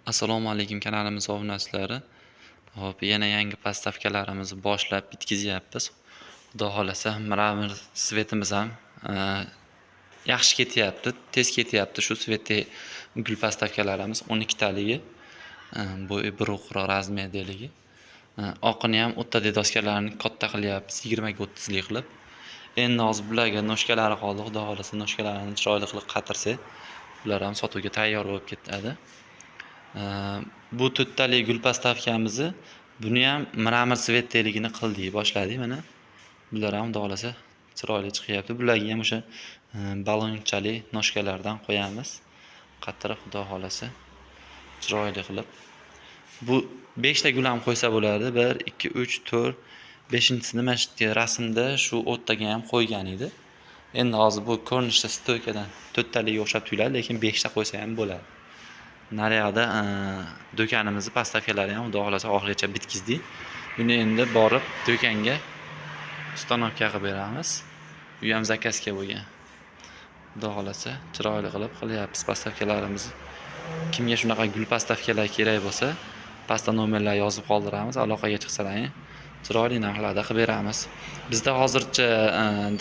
Assalomu alaykum kanalimiz obunachilari. Hop, yana yangi postavkalarimizni boshlab bitkizyapmiz. Xudo xolasa mramor svetimiz ham yaxshi ketyapti, tez ketyapti. Shu svetli gul postavkalarimiz 12 taligi. Bu 1 razmerdagi. Oqini ham o'ttadek doskalarni katta qilyapmiz, 20 ga 30 lik qilib. Endi hozir bularga noshkalari qoldi. Xudo xolasa noshkalarini chiroyli qilib qatirsak, bular ham sotuvga tayyor bo'lib ketadi. Bu to'ttali gul postavkamizni buni ham mramor svetligini qildik, boshladik mana. Bular ham xudo xolasa chiroyli chiqyapti. Bularga ham o'sha balonchali noshkalardan qo'yamiz. Qatirib xudo xolasa chiroyli qilib. Bu 5 ta gul ham qo'ysa bo'ladi. 1 2 3 4 5-chisini mana shu rasmda shu o'rtaga ham qo'ygan edi. Endi hozir bu ko'rinishda stoykadan to'ttaliga o'xshab tuyuladi, lekin 5 ta qo'ysa ham bo'ladi. Naryoqda do'konimizni postavkalari ham xudo xolasa oxirigacha bitkizdik. Buni endi borib do'konga ustanovka qilib beramiz. Bu ham zakazga bo'lgan. Xudo xolasa chiroyli qilib qilyapmiz postavkalarimizni. Kimga shunaqa gul postavkalar kerak bo'lsa, pastda nomerlar yozib qoldiramiz, aloqaga chiqsalaring. Chiroyli narxlarda qilib beramiz. Bizda hozircha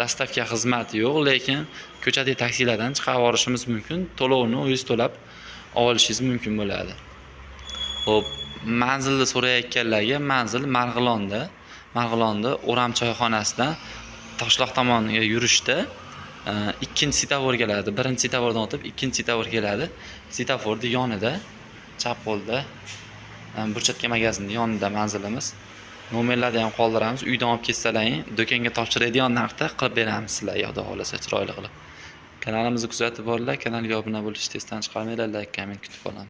dastavka xizmati yo'q, lekin ko'chadagi taksilardan chiqarib yuborishimiz mumkin. To'lovini o'zingiz to'lab olishingiz mumkin bo'ladi. Xo'p, manzilni so'rayotganlarga manzil Marg'ilonda O'ram choyxonasidan Toshloq tomoniga yurishda ikkinchi svetofor keladi. Birinchi svetofordan o'tib, ikkinchi svetofor keladi. Svetoforning yonida, chap qo'lda burchakka magazinning yonida manzilimiz. Nomerlarni ham qoldiramiz. Uydan olib ketsalaring, do'konga topshiradigan narxda qilib beramiz sizlarga, xudo xolasa chiroyli qilib. Kanalimizni kuzatib borlar, kanalga obuna bo'lishni esdan chiqarmanglar, like, komment kutib qolamiz.